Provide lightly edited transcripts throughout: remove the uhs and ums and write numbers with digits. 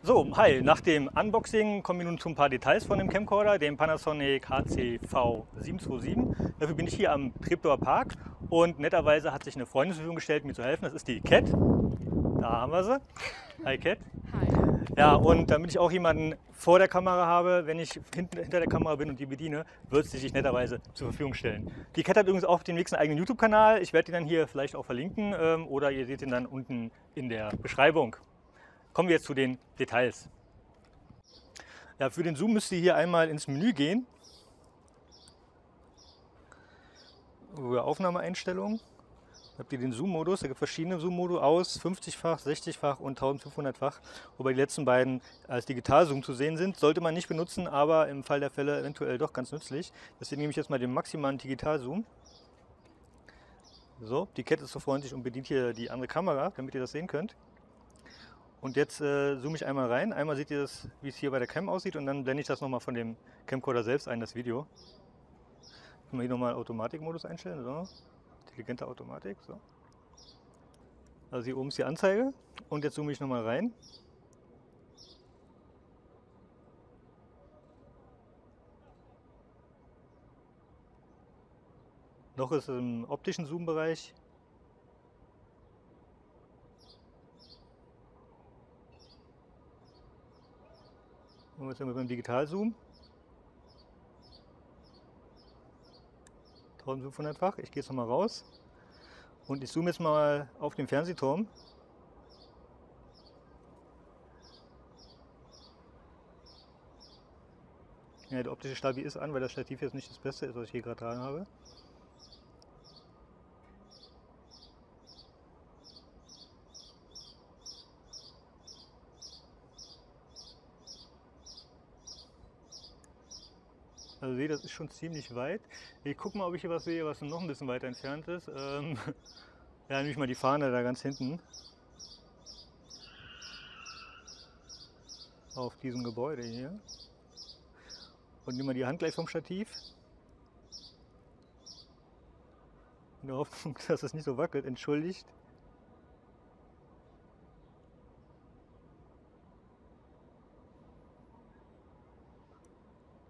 So, hi, nach dem Unboxing kommen wir nun zu ein paar Details von dem Camcorder, dem Panasonic HCV727. Dafür bin ich hier am Treptower Park und netterweise hat sich eine Freundin zur Verfügung gestellt, mir zu helfen. Das ist die Cat. Da haben wir sie. Hi Cat. Hi. Ja, und damit ich auch jemanden vor der Kamera habe, wenn ich hinter der Kamera bin und die bediene, wird sie sich netterweise zur Verfügung stellen. Die Cat hat übrigens auch demnächst einen eigenen YouTube-Kanal. Ich werde den dann hier vielleicht auch verlinken oder ihr seht ihn dann unten in der Beschreibung. Kommen wir jetzt zu den Details. Ja, für den Zoom müsst ihr hier einmal ins Menü gehen. Über Aufnahmeeinstellungen. Da habt ihr den Zoom-Modus, da gibt es verschiedene Zoom-Modi aus, 50-fach, 60-fach und 1500-fach, wobei die letzten beiden als Digital-Zoom zu sehen sind. Sollte man nicht benutzen, aber im Fall der Fälle eventuell doch ganz nützlich. Deswegen nehme ich jetzt mal den maximalen Digital-Zoom. So, die Cat ist so freundlich und bedient hier die andere Kamera, damit ihr das sehen könnt. Und jetzt zoome ich einmal rein. Einmal seht ihr das, wie es hier bei der Cam aussieht, und dann blende ich das nochmal von dem Camcorder selbst ein, das Video. Können wir hier nochmal Automatikmodus einstellen. So. Intelligente Automatik. So. Also hier oben ist die Anzeige. Und jetzt zoome ich nochmal rein. Noch ist es im optischen Zoom-Bereich. Und jetzt sind wir beim Digital-Zoom. 1500-fach. Ich gehe jetzt nochmal raus. Und ich zoome jetzt mal auf den Fernsehturm. Ja, der optische Stabi ist an, weil das Stativ jetzt nicht das Beste ist, was ich hier gerade dran habe. Also seht, das ist schon ziemlich weit. Ich gucke mal, ob ich hier was sehe, was noch ein bisschen weiter entfernt ist. Ja, nämlich mal die Fahne da ganz hinten. Auf diesem Gebäude hier. Und nimm mal die Hand gleich vom Stativ. In der Hoffnung, dass es nicht so wackelt, entschuldigt.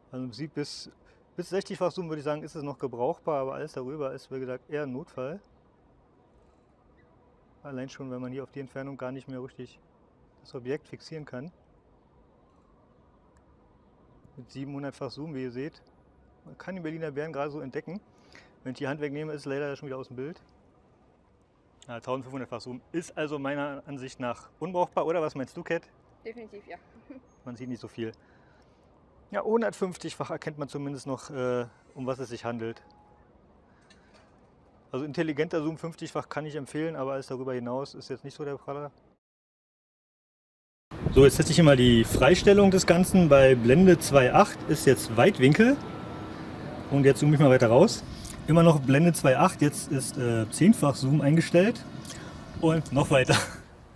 Also im Prinzip bis 60-fach Zoom würde ich sagen, ist es noch gebrauchbar, aber alles darüber ist, wie gesagt, eher ein Notfall. Allein schon, wenn man hier auf die Entfernung gar nicht mehr richtig das Objekt fixieren kann. Mit 700-fach Zoom, wie ihr seht. Man kann den Berliner Bären gerade so entdecken. Wenn ich die Hand wegnehme, ist es leider schon wieder aus dem Bild. Ja, 1500-fach Zoom ist also meiner Ansicht nach unbrauchbar, oder was meinst du, Cat? Definitiv, ja. Man sieht nicht so viel. Ja, 150-fach erkennt man zumindest noch, um was es sich handelt. Also intelligenter Zoom 50-fach kann ich empfehlen, aber alles darüber hinaus ist jetzt nicht so der Praller. So, jetzt teste ich hier mal die Freistellung des Ganzen. Bei Blende 2.8 ist jetzt Weitwinkel. Und jetzt zoome ich mal weiter raus. Immer noch Blende 2.8, jetzt ist 10-fach Zoom eingestellt. Und noch weiter.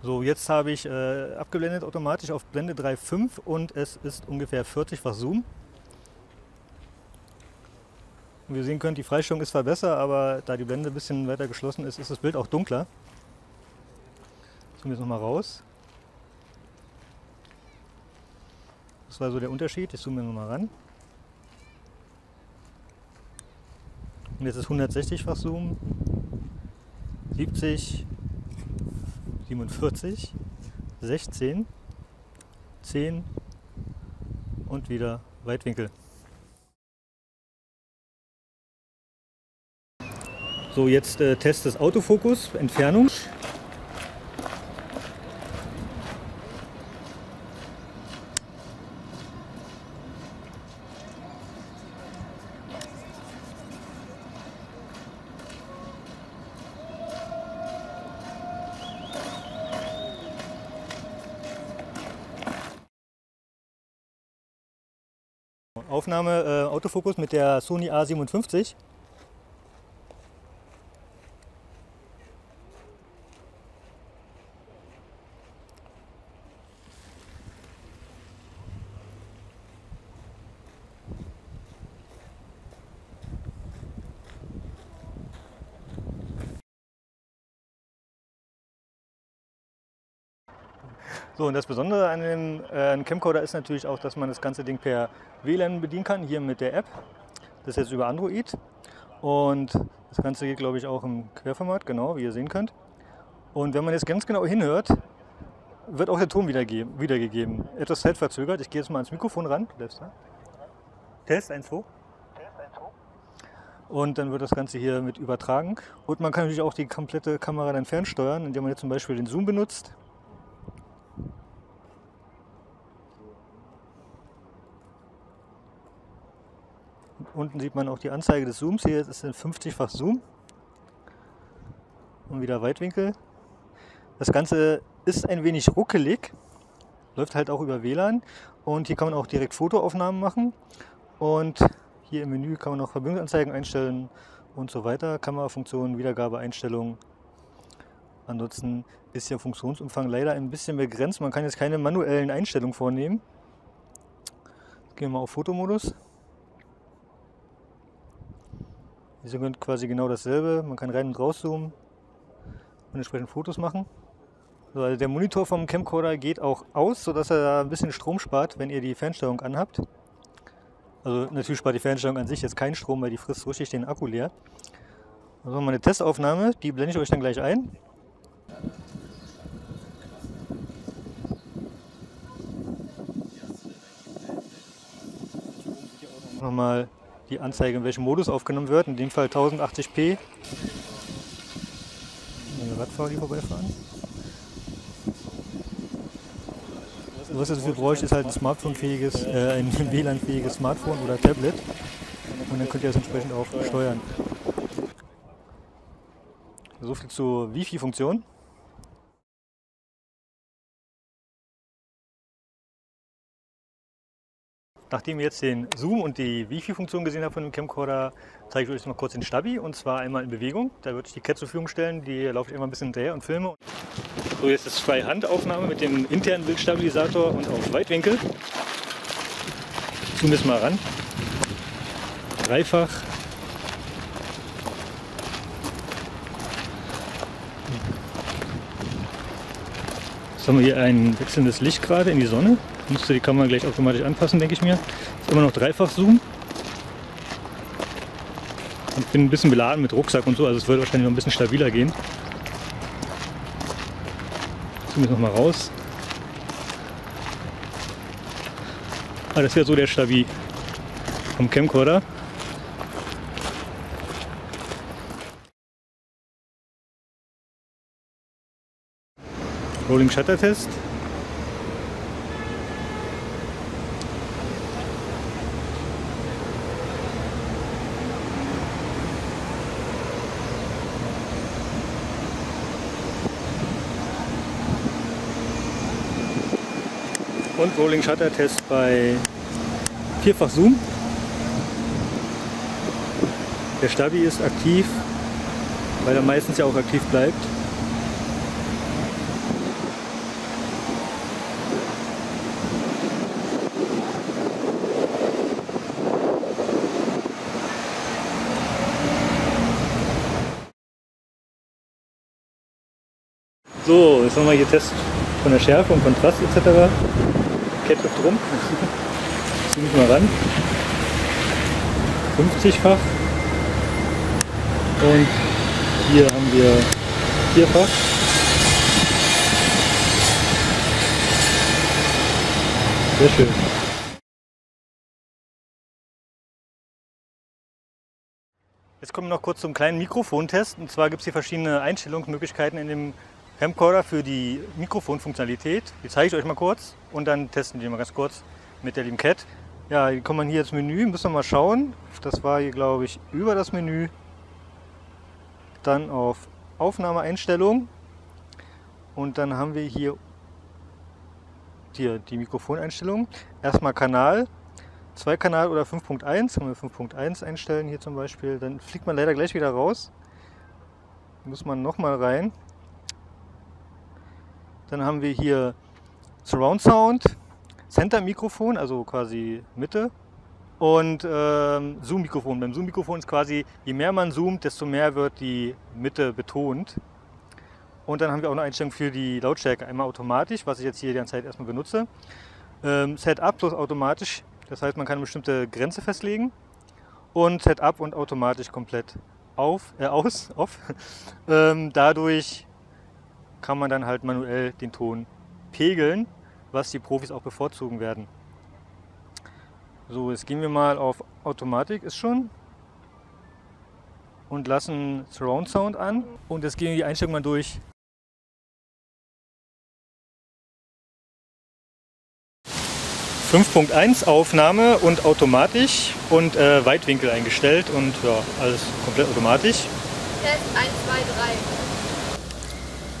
So, jetzt habe ich abgeblendet automatisch auf Blende 3.5 und es ist ungefähr 40-fach Zoom. Und wie ihr sehen könnt, die Freistellung ist zwar besser, aber da die Blende ein bisschen weiter geschlossen ist, ist das Bild auch dunkler. Zoom jetzt nochmal raus. Das war so der Unterschied. Ich zoome nochmal ran. Und jetzt ist 160-fach Zoom. 70, 47, 16, 10 und wieder Weitwinkel. So, jetzt Test des Autofokus, Entfernung. Aufnahme Autofokus mit der Sony A57. So, und das Besondere an dem Camcorder ist natürlich auch, dass man das ganze Ding per WLAN bedienen kann, hier mit der App. Das ist jetzt über Android. Und das Ganze geht, glaube ich, auch im Querformat, genau, wie ihr sehen könnt. Und wenn man jetzt ganz genau hinhört, wird auch der Ton wiedergegeben. Etwas zeitverzögert. Ich gehe jetzt mal ans Mikrofon ran. Test 1, 2. Und dann wird das Ganze hier mit übertragen. Und man kann natürlich auch die komplette Kamera dann fernsteuern, indem man jetzt zum Beispiel den Zoom benutzt. Und unten sieht man auch die Anzeige des Zooms. Hier ist ein 50-fach Zoom. Und wieder Weitwinkel. Das Ganze ist ein wenig ruckelig. Läuft halt auch über WLAN. Und hier kann man auch direkt Fotoaufnahmen machen. Und hier im Menü kann man noch Verbindungsanzeigen einstellen und so weiter. Kamerafunktionen, Wiedergabeeinstellungen. Ansonsten ist der Funktionsumfang leider ein bisschen begrenzt. Man kann jetzt keine manuellen Einstellungen vornehmen. Jetzt gehen wir mal auf Fotomodus. Hier sind quasi genau dasselbe. Man kann rein und rauszoomen und entsprechend Fotos machen. So, also der Monitor vom Camcorder geht auch aus, sodass er da ein bisschen Strom spart, wenn ihr die Fernsteuerung anhabt. Also natürlich spart die Fernsteuerung an sich jetzt keinen Strom, weil die frisst richtig den Akku leer. Also mal eine Testaufnahme, die blende ich euch dann gleich ein. Nochmal die Anzeige, in welchem Modus aufgenommen wird, in dem Fall 1080p. Eine Radfahrer, die vorbeifahren. Was ihr dafür bräuchte, ist halt ein Smartphone-fähiges, ein WLAN-fähiges Smartphone oder Tablet. Und dann könnt ihr das entsprechend auch steuern. So viel zur Wi-Fi-Funktion. Nachdem ihr jetzt den Zoom und die Wi-Fi-Funktion gesehen habt von dem Camcorder, zeige ich euch noch kurz den Stabi, und zwar einmal in Bewegung. Da würde ich die Cat zur Verfügung stellen, die laufe ich immer ein bisschen hinterher und filme. So, jetzt ist Zwei-Hand-Aufnahme mit dem internen Bildstabilisator und auf Weitwinkel. Zoom jetzt mal ran. Dreifach. Jetzt haben wir hier ein wechselndes Licht gerade in die Sonne. Müsste die Kamera gleich automatisch anpassen, denke ich mir. Ist immer noch Dreifach-Zoom. Ich bin ein bisschen beladen mit Rucksack und so, also es wird wahrscheinlich noch ein bisschen stabiler gehen. Zoom jetzt nochmal raus. Das wäre so der Stabi vom Camcorder. Rolling Shutter Test. Und Rolling Shutter Test bei vierfach Zoom. Der Stabi ist aktiv, weil er meistens ja auch aktiv bleibt. So, jetzt haben wir hier Test von der Schärfe und Kontrast etc. Kette drum. Zoom ich mal ran. 50-fach. Und hier haben wir vierfach. Sehr schön. Jetzt kommen wir noch kurz zum kleinen Mikrofontest. Und zwar gibt es hier verschiedene Einstellungsmöglichkeiten in dem Camcorder für die Mikrofonfunktionalität. Die zeige ich euch mal kurz und dann testen wir mal ganz kurz mit der lieben Cat. Ja, hier kommt man hier ins Menü, müssen wir mal schauen. Das war hier, glaube ich, über das Menü. Dann auf Aufnahmeeinstellung und dann haben wir hier die Mikrofoneinstellung. Erstmal Kanal, Zweikanal oder 5.1. Können wir 5.1 einstellen hier zum Beispiel. Dann fliegt man leider gleich wieder raus. Muss man nochmal rein. Dann haben wir hier Surround Sound, Center Mikrofon, also quasi Mitte, und Zoom Mikrofon. Beim Zoom Mikrofon ist quasi, je mehr man zoomt, desto mehr wird die Mitte betont. Und dann haben wir auch eine Einstellung für die Lautstärke. Einmal automatisch, was ich jetzt hier die ganze Zeit erstmal benutze. Setup plus automatisch, das heißt, man kann eine bestimmte Grenze festlegen. Und Setup und automatisch komplett off. Dadurch kann man dann halt manuell den Ton pegeln, was die Profis auch bevorzugen werden. So, jetzt gehen wir mal auf Automatik, ist schon. Und lassen Surround Sound an. Und jetzt gehen wir die Einstellung mal durch. 5.1 Aufnahme und automatisch und Weitwinkel eingestellt und ja, alles komplett automatisch. Test 1,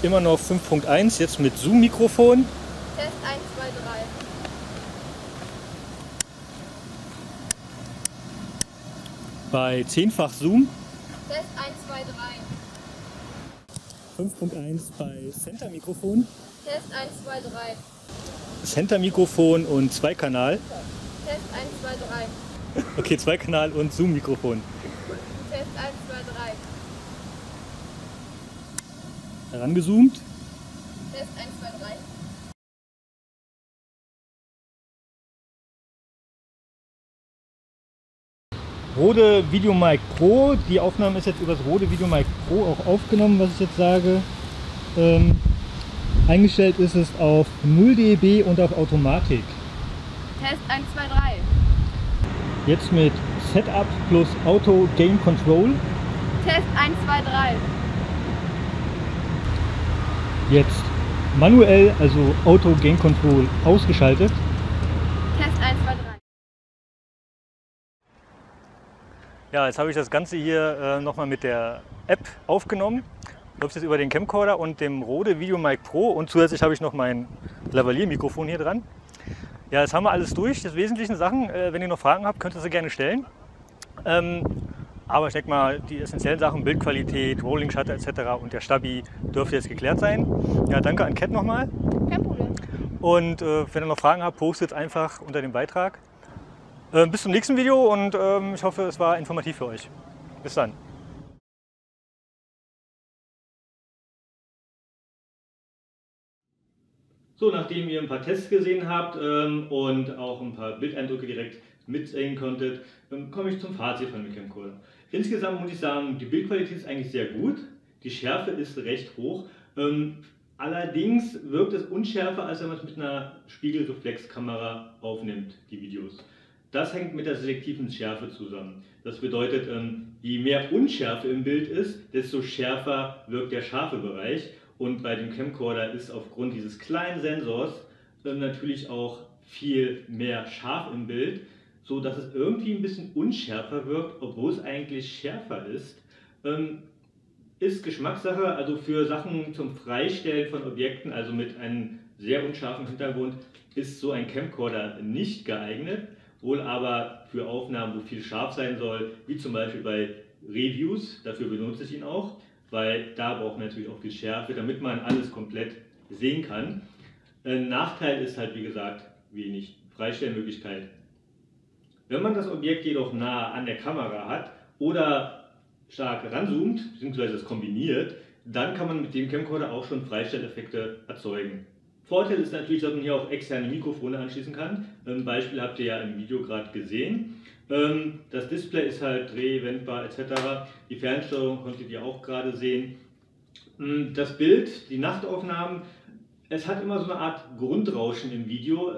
2, 3. Immer noch 5.1, jetzt mit Zoom-Mikrofon. Test 1, 2, 3. Bei 10-fach Zoom. Test 1, 2, 3. 5.1 bei Center-Mikrofon. Test 1, 2, 3. Center-Mikrofon und Zweikanal. Test 1, 2, 3. Okay, Zweikanal und Zoom-Mikrofon. Test 1, 2, 3. Herangezoomt. Test 1, 2, 3. Rode VideoMic Pro. Die Aufnahme ist jetzt über das Rode VideoMic Pro auch aufgenommen, was ich jetzt sage. Eingestellt ist es auf 0 dB und auf Automatik. Test 1, 2, 3. Jetzt mit Setup plus Auto Gain Control. Test 1, 2, 3. Jetzt manuell, also Auto Gain Control ausgeschaltet. Test 1, 2, 3. Ja, jetzt habe ich das Ganze hier nochmal mit der App aufgenommen. Läuft jetzt über den Camcorder und dem Rode VideoMic Pro und zusätzlich habe ich noch mein Lavalier-Mikrofon hier dran. Ja, jetzt haben wir alles durch, die wesentlichen Sachen. Wenn ihr noch Fragen habt, könnt ihr sie gerne stellen. Aber ich denke mal, die essentiellen Sachen, Bildqualität, Rolling Shutter etc. und der Stabi dürfte jetzt geklärt sein. Ja, danke an Cat nochmal. Kein Problem. Und wenn ihr noch Fragen habt, postet einfach unter dem Beitrag. Bis zum nächsten Video und ich hoffe, es war informativ für euch. Bis dann. So, nachdem ihr ein paar Tests gesehen habt und auch ein paar Bildeindrücke direkt mitsehen konntet, komme ich zum Fazit von dem Camcorder. Insgesamt muss ich sagen, die Bildqualität ist eigentlich sehr gut, die Schärfe ist recht hoch. Allerdings wirkt es unschärfer, als wenn man es mit einer Spiegelreflexkamera aufnimmt, die Videos. Das hängt mit der selektiven Schärfe zusammen. Das bedeutet, je mehr Unschärfe im Bild ist, desto schärfer wirkt der scharfe Bereich. Und bei dem Camcorder ist aufgrund dieses kleinen Sensors natürlich auch viel mehr scharf im Bild, so dass es irgendwie ein bisschen unschärfer wirkt, obwohl es eigentlich schärfer ist. Ist Geschmackssache, also für Sachen zum Freistellen von Objekten, also mit einem sehr unscharfen Hintergrund, ist so ein Camcorder nicht geeignet. Wohl aber für Aufnahmen, wo viel scharf sein soll, wie zum Beispiel bei Reviews, dafür benutze ich ihn auch, weil da braucht man natürlich auch viel Schärfe, damit man alles komplett sehen kann. Ein Nachteil ist halt, wie gesagt, wenig Freistellmöglichkeit. Wenn man das Objekt jedoch nah an der Kamera hat oder stark ranzoomt, beziehungsweise es kombiniert, dann kann man mit dem Camcorder auch schon Freistelleffekte erzeugen. Vorteil ist natürlich, dass man hier auch externe Mikrofone anschließen kann. Ein Beispiel habt ihr ja im Video gerade gesehen. Das Display ist halt drehwendbar etc. Die Fernsteuerung konntet ihr auch gerade sehen. Das Bild, die Nachtaufnahmen, es hat immer so eine Art Grundrauschen im Video.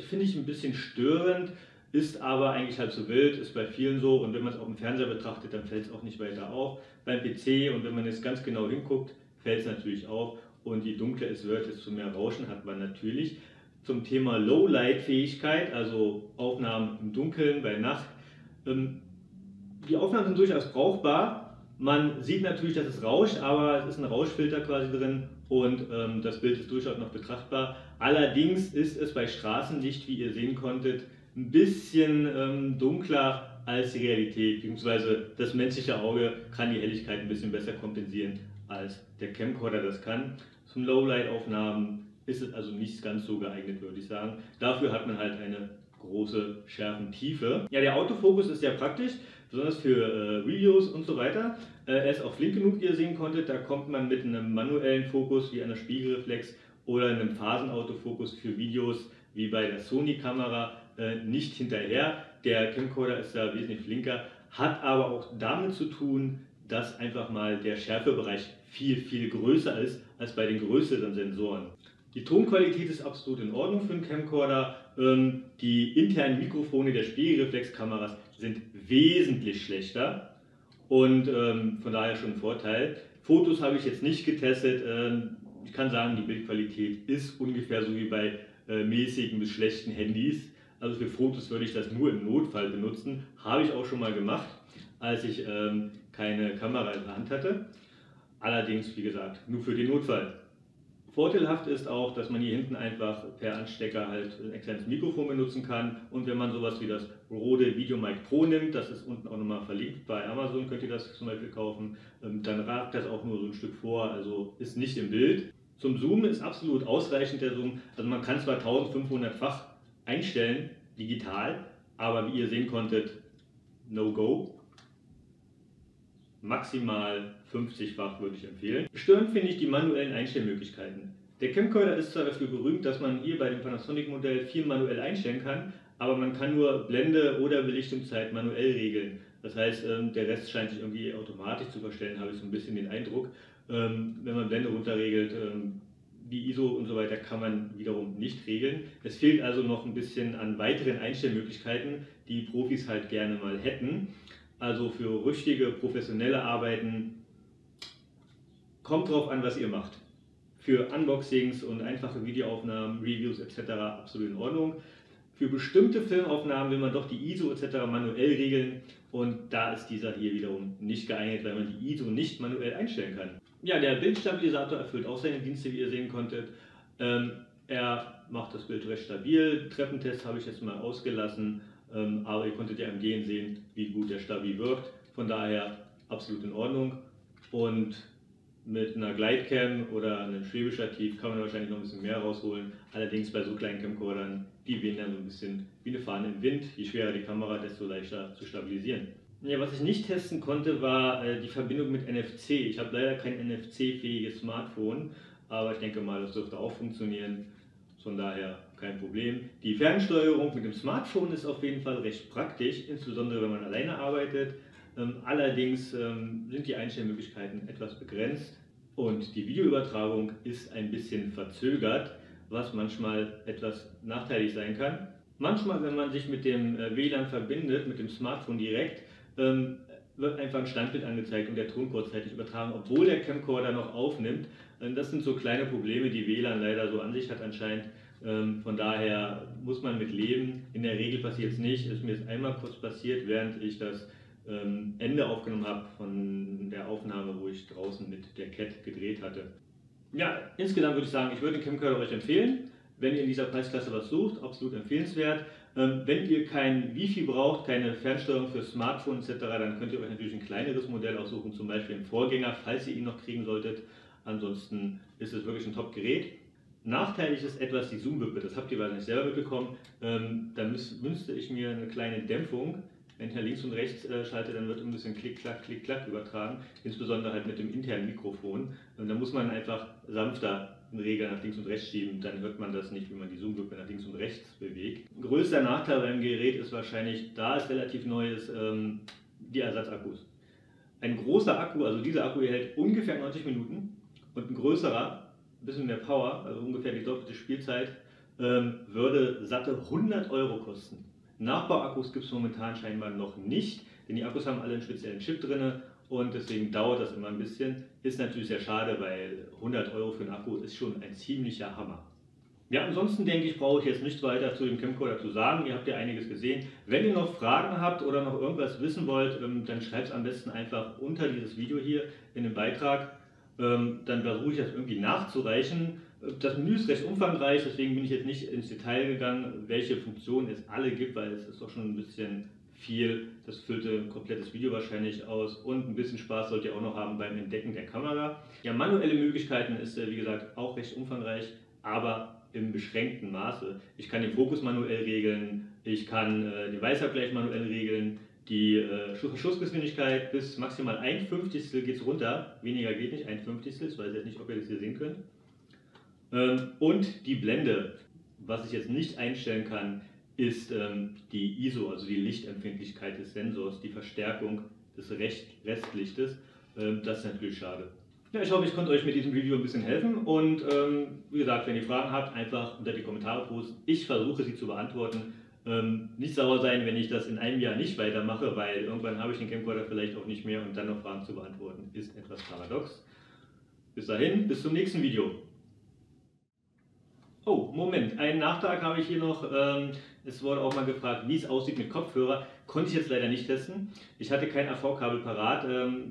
Finde ich ein bisschen störend, ist aber eigentlich halb so wild, ist bei vielen so. Und wenn man es auf dem Fernseher betrachtet, dann fällt es auch nicht weiter auf. Beim PC und wenn man jetzt ganz genau hinguckt, fällt es natürlich auf. Und je dunkler es wird, desto mehr Rauschen hat man natürlich. Zum Thema Low-Light-Fähigkeit, also Aufnahmen im Dunkeln, bei Nacht. Die Aufnahmen sind durchaus brauchbar. Man sieht natürlich, dass es rauscht, aber es ist ein Rauschfilter quasi drin und das Bild ist durchaus noch betrachtbar. Allerdings ist es bei Straßenlicht, wie ihr sehen konntet, ein bisschen dunkler als die Realität, beziehungsweise das menschliche Auge kann die Helligkeit ein bisschen besser kompensieren, als der Camcorder das kann. Zum Lowlight-Aufnahmen ist es also nicht ganz so geeignet, würde ich sagen. Dafür hat man halt eine große Schärfentiefe. Ja, der Autofokus ist sehr praktisch, besonders für Videos und so weiter. Er ist auch flink genug, wie ihr sehen konntet. Da kommt man mit einem manuellen Fokus wie einer Spiegelreflex oder einem Phasenautofokus für Videos wie bei der Sony-Kamera nicht hinterher. Der Camcorder ist da wesentlich flinker, hat aber auch damit zu tun, dass einfach mal der Schärfebereich viel größer ist als bei den größeren Sensoren. Die Tonqualität ist absolut in Ordnung für einen Camcorder. Die internen Mikrofone der Spiegelreflexkameras sind wesentlich schlechter und von daher schon ein Vorteil. Fotos habe ich jetzt nicht getestet. Ich kann sagen, die Bildqualität ist ungefähr so wie bei mäßigen bis schlechten Handys. Also für Fotos würde ich das nur im Notfall benutzen. Habe ich auch schon mal gemacht, als ich keine Kamera in der Hand hatte. Allerdings, wie gesagt, nur für den Notfall. Vorteilhaft ist auch, dass man hier hinten einfach per Anstecker halt ein externes Mikrofon benutzen kann. Und wenn man sowas wie das Rode VideoMic Pro nimmt, das ist unten auch nochmal verlinkt, bei Amazon könnt ihr das zum Beispiel kaufen, dann ragt das auch nur so ein Stück vor, also ist nicht im Bild. Zum Zoomen ist absolut ausreichend der Zoom, also man kann zwar 1500-fach einstellen, digital, aber wie ihr sehen konntet, no go. Maximal 50-fach würde ich empfehlen. Störend finde ich die manuellen Einstellmöglichkeiten. Der Camcorder ist zwar dafür berühmt, dass man hier bei dem Panasonic-Modell viel manuell einstellen kann, aber man kann nur Blende oder Belichtungszeit manuell regeln. Das heißt, der Rest scheint sich irgendwie automatisch zu verstellen, habe ich so ein bisschen den Eindruck. Wenn man Blende runterregelt, die ISO und so weiter kann man wiederum nicht regeln. Es fehlt also noch ein bisschen an weiteren Einstellmöglichkeiten, die Profis halt gerne mal hätten. Also für richtige, professionelle Arbeiten kommt drauf an, was ihr macht. Für Unboxings und einfache Videoaufnahmen, Reviews etc. absolut in Ordnung. Für bestimmte Filmaufnahmen will man doch die ISO etc. manuell regeln und da ist dieser hier wiederum nicht geeignet, weil man die ISO nicht manuell einstellen kann. Ja, der Bildstabilisator erfüllt auch seine Dienste, wie ihr sehen konntet. Er macht das Bild recht stabil. Treppentest habe ich jetzt mal ausgelassen. Aber ihr konntet ja im Gehen sehen, wie gut der Stabi wirkt. Von daher absolut in Ordnung. Und mit einer Glidecam oder einem Schwebestativ kann man wahrscheinlich noch ein bisschen mehr rausholen. Allerdings bei so kleinen Camcordern, die wehen dann so ein bisschen wie eine Fahne im Wind. Je schwerer die Kamera, desto leichter zu stabilisieren. Ja, was ich nicht testen konnte, war die Verbindung mit NFC. Ich habe leider kein NFC-fähiges Smartphone, aber ich denke mal, das dürfte auch funktionieren. Von daher kein Problem. Die Fernsteuerung mit dem Smartphone ist auf jeden Fall recht praktisch, insbesondere wenn man alleine arbeitet. Allerdings sind die Einstellmöglichkeiten etwas begrenzt und die Videoübertragung ist ein bisschen verzögert, was manchmal etwas nachteilig sein kann. Manchmal, wenn man sich mit dem WLAN verbindet, mit dem Smartphone direkt, wird einfach ein Standbild angezeigt und der Ton kurzzeitig übertragen, obwohl der Camcorder noch aufnimmt. Das sind so kleine Probleme, die WLAN leider so an sich hat anscheinend. Von daher muss man mit leben. In der Regel passiert es nicht. Es ist mir jetzt einmal kurz passiert, während ich das Ende aufgenommen habe von der Aufnahme, wo ich draußen mit der Cat gedreht hatte. Ja, insgesamt würde ich sagen, ich würde den Camcorder euch empfehlen. Wenn ihr in dieser Preisklasse was sucht, absolut empfehlenswert. Wenn ihr kein Wi-Fi braucht, keine Fernsteuerung für Smartphone etc., dann könnt ihr euch natürlich ein kleineres Modell aussuchen, zum Beispiel einen Vorgänger, falls ihr ihn noch kriegen solltet. Ansonsten ist es wirklich ein Top-Gerät. Nachteilig ist etwas die Zoom-Wippe, das habt ihr wahrscheinlich selber mitbekommen. Da wünschte ich mir eine kleine Dämpfung. Wenn ich nach links und rechts schalte, dann wird ein bisschen Klick-Klack übertragen, insbesondere halt mit dem internen Mikrofon. Da muss man einfach sanfter den Regler nach links und rechts schieben, dann hört man das nicht, wenn man die Zoom-Wippe nach links und rechts bewegt. Größter Nachteil beim Gerät ist wahrscheinlich, da es relativ neu ist, die Ersatzakkus. Ein großer Akku, also dieser Akku hält ungefähr 90 Minuten und ein größerer, ein bisschen mehr Power, also ungefähr die doppelte Spielzeit, würde satte 100 € kosten. Nachbauakkus gibt es momentan scheinbar noch nicht, denn die Akkus haben alle einen speziellen Chip drin und deswegen dauert das immer ein bisschen. Ist natürlich sehr schade, weil 100 € für einen Akku ist schon ein ziemlicher Hammer. Ja, ansonsten denke ich, brauche ich jetzt nicht weiter zu dem Camcorder zu sagen. Ihr habt ja einiges gesehen. Wenn ihr noch Fragen habt oder noch irgendwas wissen wollt, dann schreibt es am besten einfach unter dieses Video hier in den Beitrag. Dann versuche ich das irgendwie nachzureichen. Das Menü ist recht umfangreich, deswegen bin ich jetzt nicht ins Detail gegangen, welche Funktionen es alle gibt, weil es ist doch schon ein bisschen viel. Das füllte ein komplettes Video wahrscheinlich aus und ein bisschen Spaß sollt ihr auch noch haben beim Entdecken der Kamera. Ja, manuelle Möglichkeiten ist wie gesagt auch recht umfangreich, aber im beschränkten Maße. Ich kann den Fokus manuell regeln, ich kann den Weißabgleich manuell regeln, die Schussgeschwindigkeit bis maximal 1/50 geht es runter, weniger geht nicht, 1/50, ich weiß jetzt nicht, ob ihr das hier sehen könnt. Und die Blende, was ich jetzt nicht einstellen kann, ist die ISO, also die Lichtempfindlichkeit des Sensors, die Verstärkung des Restlichtes. Das ist natürlich schade. Ja, ich hoffe, ich konnte euch mit diesem Video ein bisschen helfen und wie gesagt, wenn ihr Fragen habt, einfach unter die Kommentare posten. Ich versuche sie zu beantworten. Nicht sauer sein, wenn ich das in einem Jahr nicht weitermache, weil irgendwann habe ich den Camcorder vielleicht auch nicht mehr und dann noch Fragen zu beantworten, ist etwas paradox. Bis dahin, bis zum nächsten Video. Oh, Moment, einen Nachtrag habe ich hier noch. Es wurde auch mal gefragt, wie es aussieht mit Kopfhörer. Konnte ich jetzt leider nicht testen. Ich hatte kein AV-Kabel parat,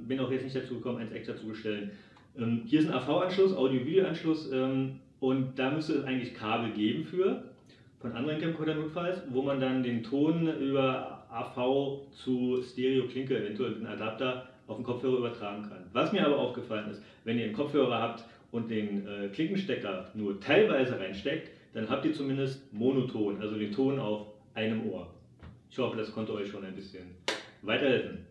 bin auch jetzt nicht dazu gekommen, eins extra zu bestellen. Hier ist ein AV-Anschluss, Audio-Video-Anschluss und da müsste es eigentlich Kabel geben von anderen Camcorder notfalls, wo man dann den Ton über AV zu Stereo-Klinke, eventuell einen Adapter, auf den Kopfhörer übertragen kann. Was mir aber aufgefallen ist, wenn ihr einen Kopfhörer habt und den Klinkenstecker nur teilweise reinsteckt, dann habt ihr zumindest Monoton, also den Ton auf einem Ohr. Ich hoffe, das konnte euch schon ein bisschen weiterhelfen.